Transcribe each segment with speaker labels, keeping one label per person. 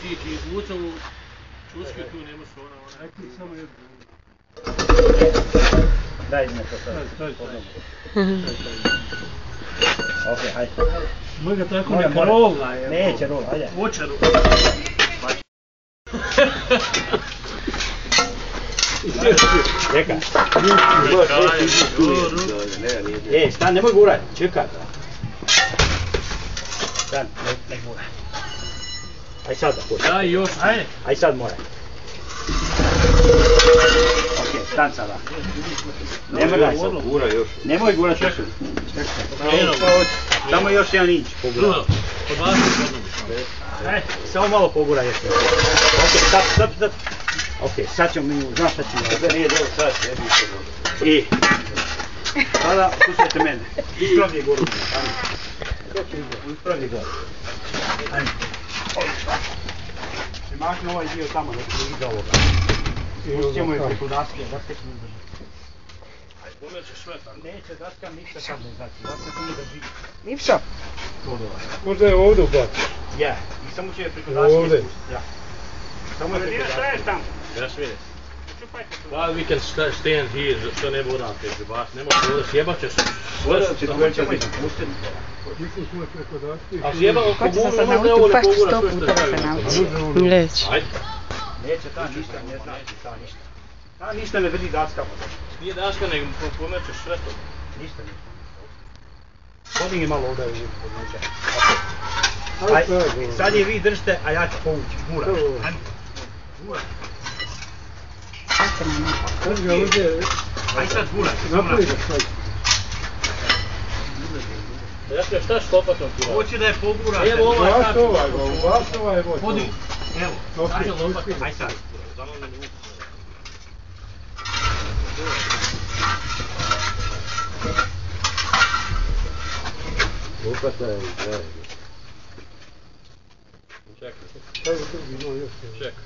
Speaker 1: ti izvuca u čuski tu, nemaš ona.
Speaker 2: Aj ti samo jedno.
Speaker 3: Daj mi to sad.
Speaker 2: Stavi.
Speaker 3: Okej, hajde.
Speaker 2: Može ga tako neka rola.
Speaker 3: Neće rola, ajde.
Speaker 2: Hoće rola.
Speaker 3: Čekaj. Stan, nemoj guraj, čekaj. Stan, ne guraj. Aj sad da hoće.
Speaker 1: Daj još, ajde.
Speaker 3: Aj sad moraj. Okej, stan sada. Nemoj guraj sad.
Speaker 4: Gura još.
Speaker 3: Nemoj guraj još. Samo još jedan inč poguraj.
Speaker 1: Po 20 godinu.
Speaker 3: Samo malo poguraj još. Okej, sad. Okej, sad ćemo mi, znaš šta ćemo.
Speaker 4: Nije dobro sad, ne bi se dobro.
Speaker 3: I sada slušajte mene. Ispravni goru. Ispravni goru. Ajde. Se makne ovaj dio tamo, da se vidi ovoga. Pustit ćemo je preko daske, daske ćemo držati.
Speaker 1: Pomećeš sve tako.
Speaker 3: Neće daska ništa sad ne znači, daska ćemo drži.
Speaker 5: Nipša.
Speaker 2: Možda je ovdje ubaci.
Speaker 3: Ja, i samo će je preko daske
Speaker 2: Ovdje.
Speaker 3: spustiti. Ja. Samo je preko daske. Šta je tamo?
Speaker 1: Ja svijem. Well, we can stand here, što ne bude odakle, bas, nema ovdje, sjebat će se.
Speaker 3: Samo ćemo ih pustiti.
Speaker 2: Mislim smo je preko daske.
Speaker 1: A sjebamo
Speaker 5: Ko će se sad
Speaker 1: možda
Speaker 5: naučiti
Speaker 1: ovo ne
Speaker 5: pašći
Speaker 1: pogura
Speaker 5: 100
Speaker 1: sve
Speaker 5: puta
Speaker 1: što
Speaker 5: da se
Speaker 1: stavimo.
Speaker 5: nauči. Neće.
Speaker 1: Ajde.
Speaker 3: Neće ta ništa, ne znači ta ništa. Ta ništa ne drži daskama.
Speaker 1: Nije daska, nego pomećeš sve to.
Speaker 3: Ništa. Podigne malo ovdje u podneće. Sad je vi držite, a ja ću povući. Gura. Gura. Aj sad gura.
Speaker 2: Napravi ga sad.
Speaker 1: Dakle, šta s lopatom ti radi?
Speaker 3: Hoće da je pogura.
Speaker 1: Evo ovaj
Speaker 2: Vas
Speaker 1: tako.
Speaker 2: ovaj, vod.
Speaker 3: Podi. Evo.
Speaker 1: Ajde lopatom.
Speaker 3: Aj sad.
Speaker 4: Lopata je, da.
Speaker 1: Čekaj.
Speaker 2: Kaj ga trbi, no još je.
Speaker 1: Čekaj.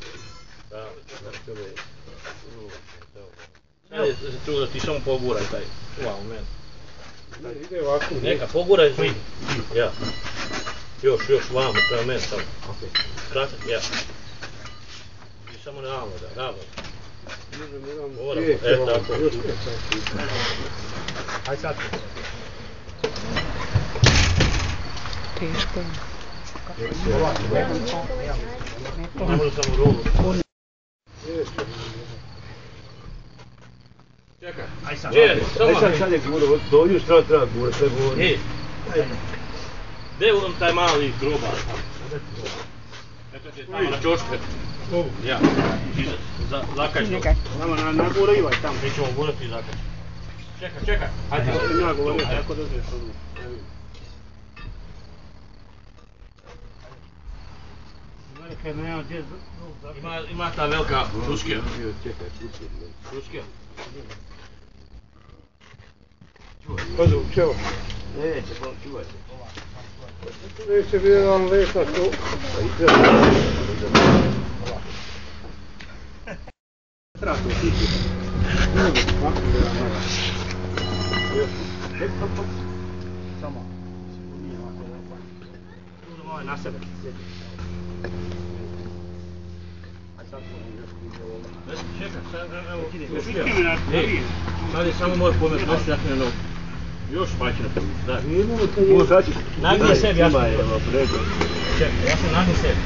Speaker 1: Ajde, tu da ti samo poguraj taj. Wow, man.
Speaker 2: Ide ovako.
Speaker 1: Neka, poguraj mi. Ja. Još, vamo, prema meni samo. Kratak, ja. I samo ravno da, ravno. Tako.
Speaker 3: Aj sad.
Speaker 5: Teško je.
Speaker 1: Ne može samo rolu. Čekaj.
Speaker 3: Aj sad.
Speaker 4: Aj sad je gura, dođu šta treba gura, sve gura.
Speaker 1: Ej. Gdje je taj mali grobar? Eto ti je tamo na čoške. Ja. Zakač to.
Speaker 3: Naguraj tamo.
Speaker 1: Mi ćemo gurati i zakač. Čekaj. Hajde.
Speaker 3: Ja govorim, tako da znaš ono.
Speaker 1: Ima ta velika ruskija.
Speaker 4: Čekaj,
Speaker 1: Ruskija.
Speaker 2: Pazi, čeva.
Speaker 4: neće, čuvaj se.
Speaker 2: Neće bi jedan leta to.
Speaker 4: Pa i treba.
Speaker 3: Samo. Uzmemo ovaj na sebe. Aj sad
Speaker 1: Čekaj, evo.
Speaker 3: Ruskija.
Speaker 1: Sad je samo moj pomet, nosi jakne nogu. Još paćina povući, daj. Nagni sebi, ja sam čekaj, ja sam nagni sebi.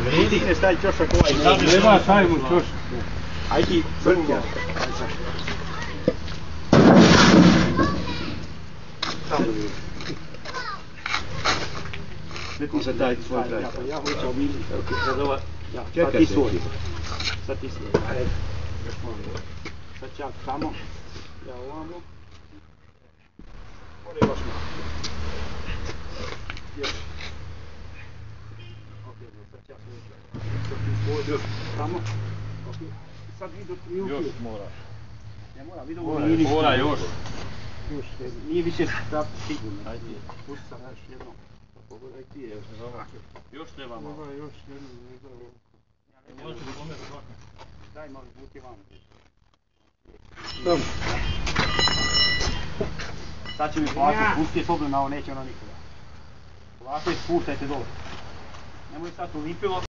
Speaker 3: Vredi ne stavi čošak ovaj.
Speaker 2: Nema stavimo čošak.
Speaker 3: Aj ti vrtja.
Speaker 4: Može daj svoj kraj.
Speaker 3: Ja hoću obili.
Speaker 4: Čekaj
Speaker 3: Sad ti
Speaker 4: se.
Speaker 3: svoj. Sad ti svoj. Ajde. Sad ću ja tamo. Ja ovamo. Ode još malo. Još. Okej, sad ću ja svoj. Sad ti svoj još tamo. Okej. Sad vi dok mi uključi.
Speaker 1: Još mora.
Speaker 3: Ne mora, vi
Speaker 1: Mora još.
Speaker 3: Nije više da sigurno. Ajde. Pusti sam još jedno.
Speaker 4: Pogledaj ti je.
Speaker 1: Još treba malo.
Speaker 2: Ima još jedno, ne znam.
Speaker 1: Možete pometi svaka.
Speaker 3: Daj malo buti vam.
Speaker 2: Tam.
Speaker 3: Sad će mi polako spustiti, s obzirom na ovo neće ono nikoga. Polako je spuštajte dole. Nemoj sad ulipilo.